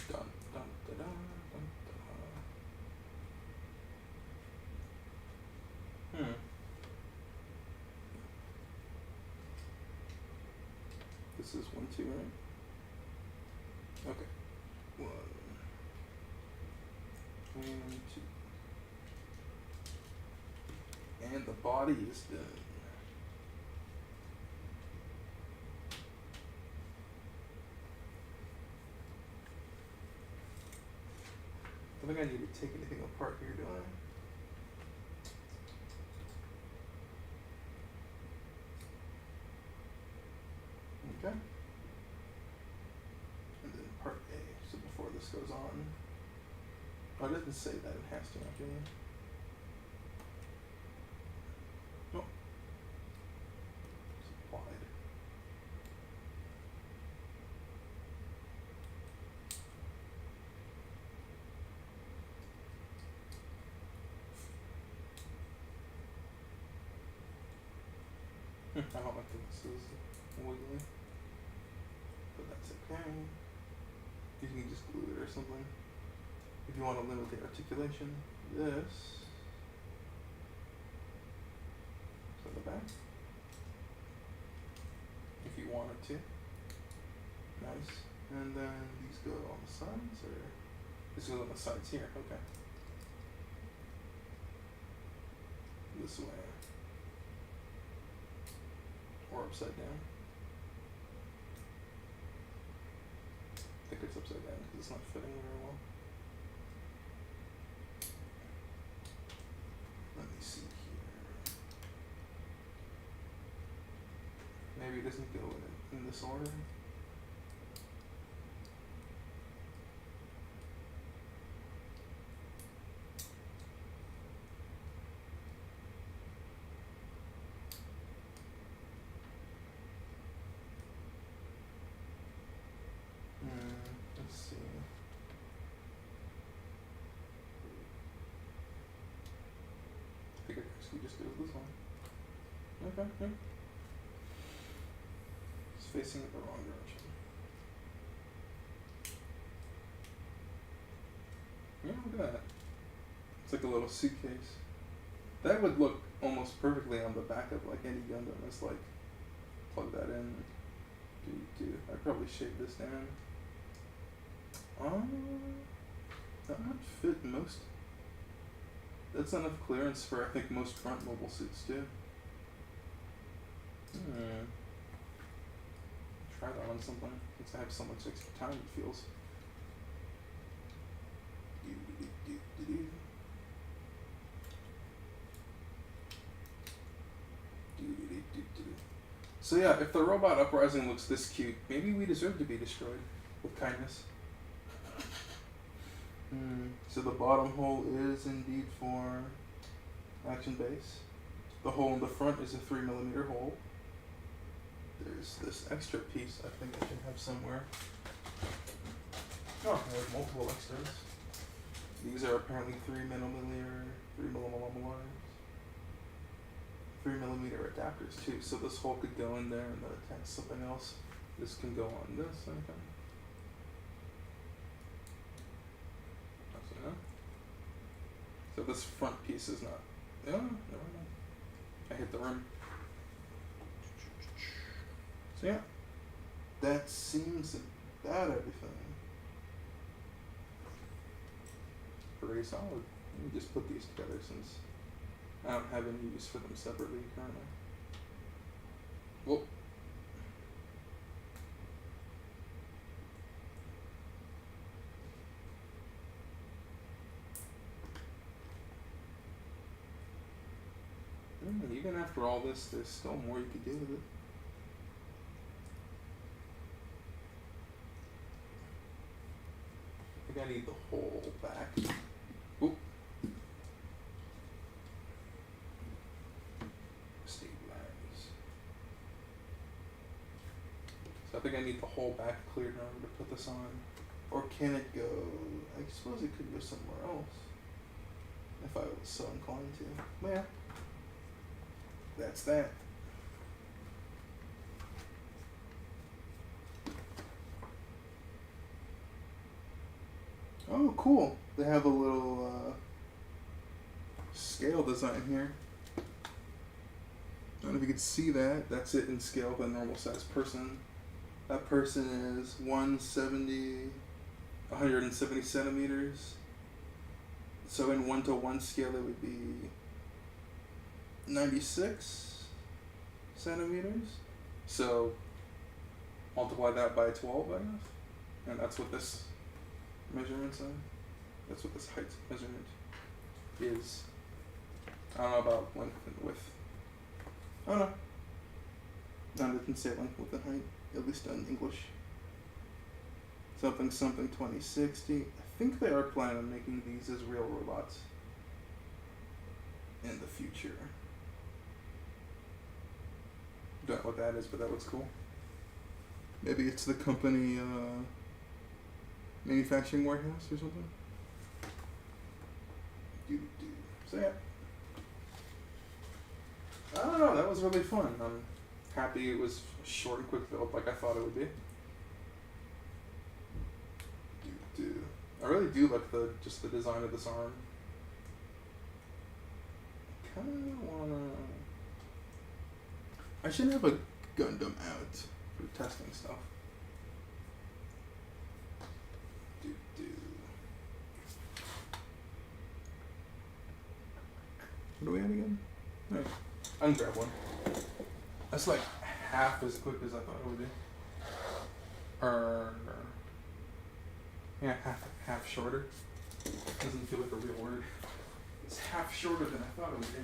Dun, dun, da, da, dun, da. This is 1, 2, right? Okay. 1 and 2. And the body is done. I don't think I need to take anything apart here, do I? Okay. And then part A, so before this goes on. Oh, it doesn't say that it has to, okay. Nope. It's applied. I don't like that this is wiggly, but that's okay. You can just glue it or something. If you want to limit the articulation, this. So the back. If you wanted to. Nice. And then these go on the sides, or this goes on the sides here, okay. This way. Or upside down. I think it's upside down because it's not fitting very well. Let me see here. Maybe it doesn't go in this order. Let's see. I think we just do this one. Okay, yeah. It's facing it the wrong direction. Yeah, look at that. It's like a little suitcase. That would look almost perfectly on the back of like any Gundam. It's like, plug that in. I'd probably shave this down. That might fit most. That's enough clearance for, I think, most front mobile suits too. Try that on something, since I have so much extra time, it feels. So yeah, if the robot uprising looks this cute, maybe we deserve to be destroyed with kindness. So the bottom hole is indeed for action base. The hole in the front is a 3mm hole. There's this extra piece I think I should have somewhere. Oh, I have multiple extras. These are apparently 3mm adapters too, so this hole could go in there and then attach something else. This can go on this, I think. So this front piece is not. Yeah, never mind. I hit the rim. So yeah, that seems about everything. Pretty solid. Let me just put these together since I don't have any use for them separately currently. Whoa. Even after all this, there's still more you could do with it. I think I need the whole back. Oop. Stabilize. think I need the whole back cleared in order to put this on. Or can it go? I suppose it could go somewhere else. If I was so inclined to. Well, that's that. Oh, cool. They have a little scale design here. I don't know if you can see that. That's it in scale of a normal size person. That person is 170 centimeters. So in 1-to-1 scale, it would be 96 centimeters. So multiply that by 12, I guess. And that's what this measurements are. That's what this height measurement is. I don't know about length and width. I don't know. None of it can say length, width, and height, at least in English. Something 2060. I think they are planning on making these as real robots in the future. Don't know what that is, but that looks cool. Maybe it's the company manufacturing warehouse or something. So yeah. I don't know, that was really fun. I'm happy it was a short and quick build like I thought it would be. I really do like just the design of this arm. I kinda wanna... I should have a Gundam out for testing stuff. What do we have again? Alright, I can grab one. That's like half as quick as I thought it would be. Yeah, half shorter. Doesn't feel like a real word. It's half shorter than I thought it would be.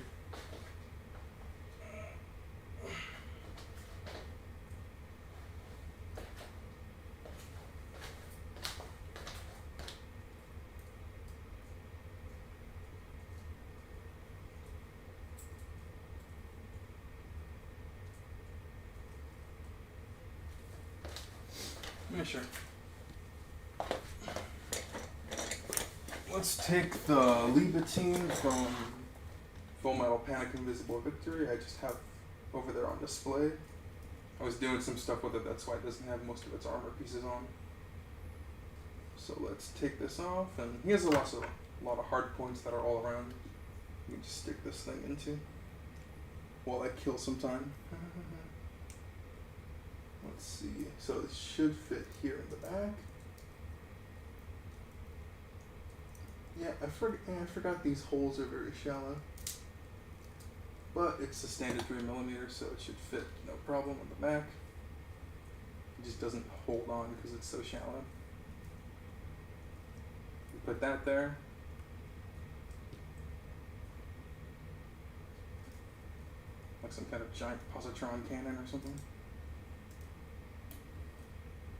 Yeah, sure. Let's take the Libatine from Full Metal Panic Invisible Victory. I just have over there on display. I was doing some stuff with it, that's why it doesn't have most of its armor pieces on. So let's take this off, and he has a lot of hard points that are all around. You can just stick this thing into while I kill some time. Let's see, so it should fit here in the back. Yeah, I forgot these holes are very shallow. But it's a standard 3mm, so it should fit no problem on the back. It just doesn't hold on because it's so shallow. You put that there. Like some kind of giant positron cannon or something.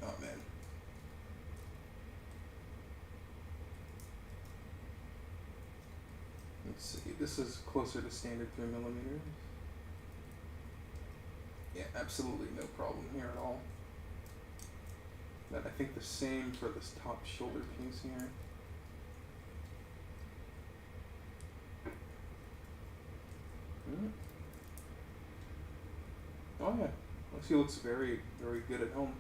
Oh man. Let's see, this is closer to standard 3mm. Yeah, absolutely no problem here at all. Then I think the same for this top shoulder piece here. Oh yeah, he looks very, very good at home.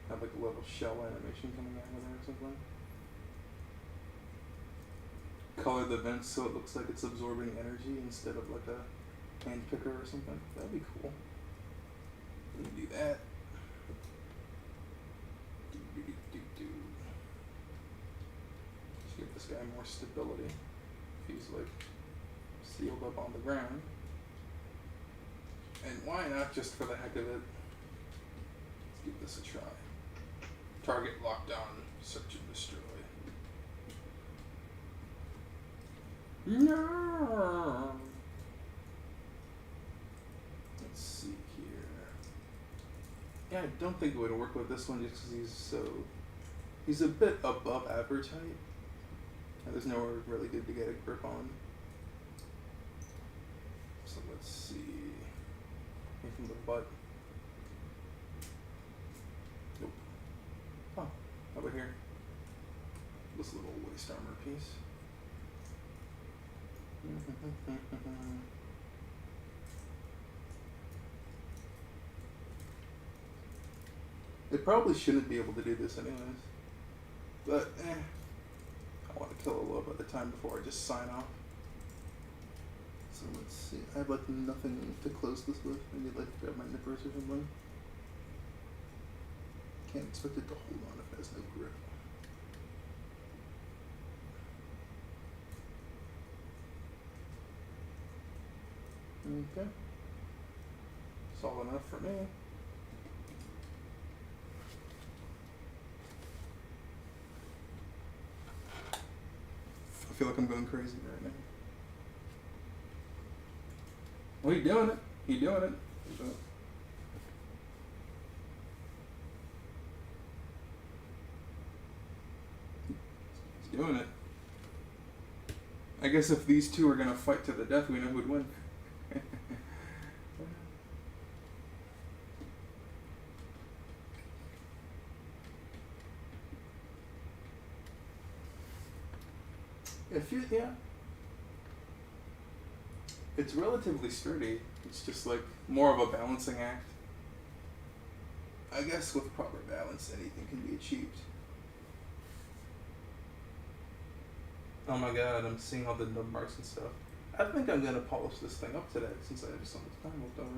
Have like a little shell animation coming out of there or something. Color the vents so it looks like it's absorbing energy instead of like a hand picker or something. That'd be cool. Let me do that. Just give this guy more stability. If he's like sealed up on the ground. And why not just for the heck of it? Let's give this a try. Target lockdown, search and destroy. No. Let's see here. Yeah, I don't think it would work with this one just because he's a bit above average height. And there's nowhere really good to get a grip on. So let's see. From the butt. over here. This little waist armor piece. It probably shouldn't be able to do this anyways. But, I want to kill a little bit of time before I just sign off. So let's see. I have like nothing to close this with. I need like to grab my nippers or something. Can't expect it to hold on if it has no grip. Okay. Solid enough for me. I feel like I'm going crazy right now. Well, you're doing it. You're doing it. You're doing it. He's doing it. I guess if these two are gonna fight to the death, we know who'd win. Yeah. It's relatively sturdy. It's just like more of a balancing act. I guess with proper balance, anything can be achieved. Oh my god, I'm seeing all the nub marks and stuff. I think I'm gonna polish this thing up today since I have so much time left over.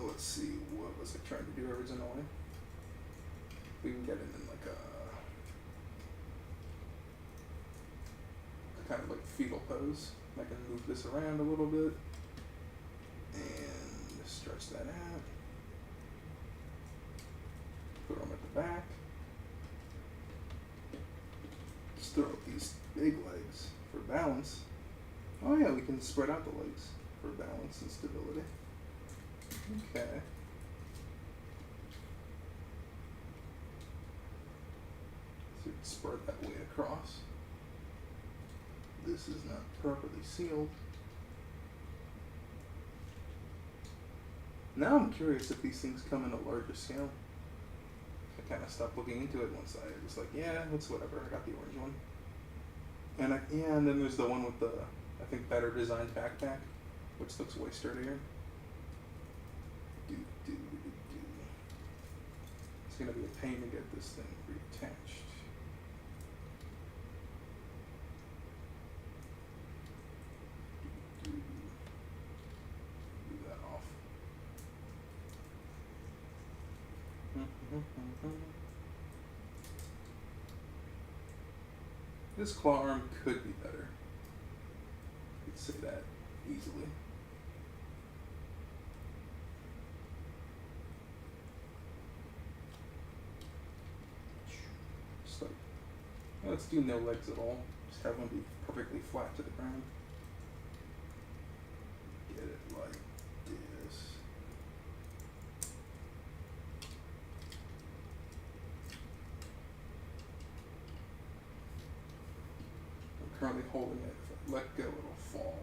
Oh, let's see, what was I trying to do originally? We can get it in like a kind of like fetal pose. I can move this around a little bit and stretch that out. Put them at the back. Just throw up these big legs for balance. Oh yeah, we can spread out the legs for balance and stability. Okay. So you can spread that weight across. This is not properly sealed. Now I'm curious if these things come in a larger scale. I kind of stopped looking into it once I was like, yeah, it's whatever. I got the orange one. And and then there's the one with the, I think, better designed backpack, which looks way sturdier. It's gonna be a pain to get this thing reattached. This claw arm could be better. I could say that easily. Just like, let's do no legs at all. Just have them be perfectly flat to the ground. Get it like this. Currently holding it. If I let go, it'll fall.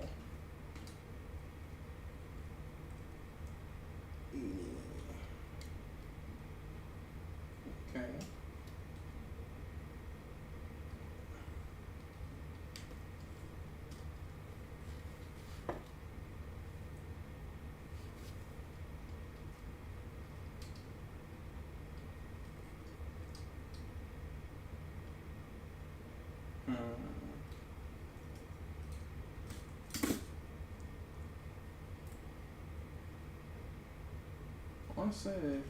Okay. I want to say I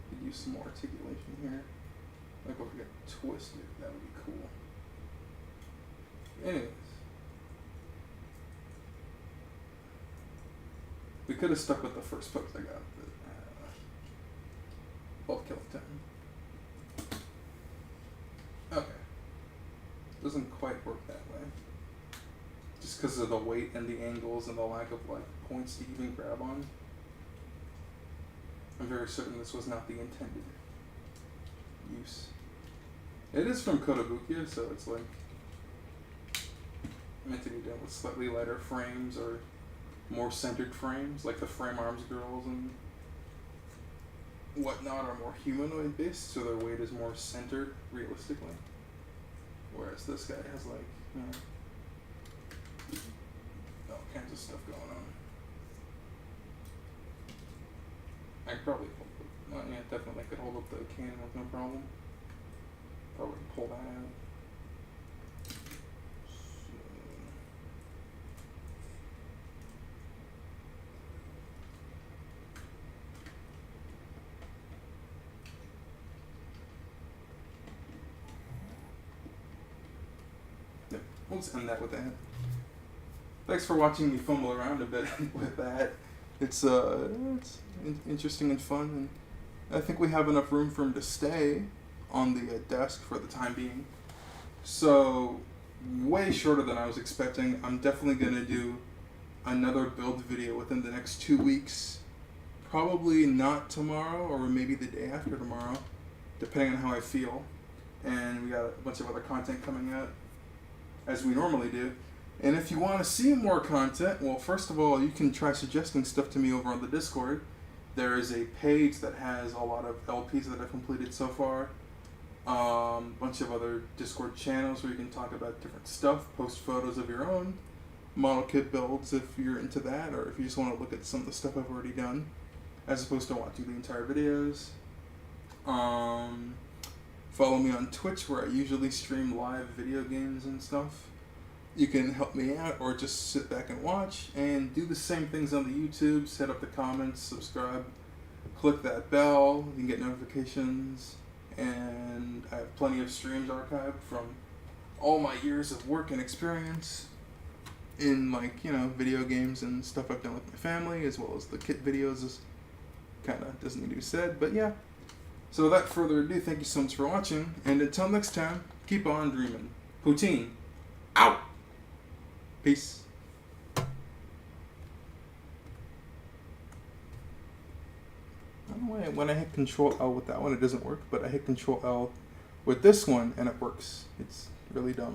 could use some more articulation here. Like if we get twisted, that would be cool. Anyways. We could have stuck with the first pose I got, but both kill time. Okay. Doesn't quite work that way. Just because of the weight and the angles and the lack of like points to even grab on. I'm very certain this was not the intended use. It is from Kotobukiya, so it's like meant to be done with slightly lighter frames or more centered frames, like the Frame Arms girls and whatnot are more humanoid based, so their weight is more centered realistically. Whereas this guy has like, you know, all kinds of stuff going on. I could probably hold it. Yeah, definitely could hold up the cannon with no problem. Probably pull that out. Yep, we'll just end that with that. Thanks for watching me fumble around a bit with that. It's interesting and fun, and I think we have enough room for him to stay on the desk for the time being. So, way shorter than I was expecting. I'm definitely going to do another build video within the next 2 weeks. Probably not tomorrow, or maybe the day after tomorrow, depending on how I feel. And we got a bunch of other content coming out, as we normally do. And if you want to see more content, well, first of all, you can try suggesting stuff to me over on the Discord. There is a page that has a lot of LPs that I've completed so far. Bunch of other Discord channels where you can talk about different stuff, post photos of your own model kit builds if you're into that, or if you just want to look at some of the stuff I've already done, as opposed to watching the entire videos. Follow me on Twitch, where I usually stream live video games and stuff. You can help me out, or just sit back and watch, and do the same things on the YouTube. Set up the comments, subscribe, click that bell, you can get notifications, and I have plenty of streams archived from all my years of work and experience in, like, you know, video games and stuff I've done with my family, as well as the kit videos. Is kind of doesn't need to be said, but yeah. So without further ado, thank you so much for watching, and until next time, keep on dreaming. Poutine, out! Peace. I don't know why when I hit Control L with that one it doesn't work, but I hit Control L with this one and it works. It's really dumb.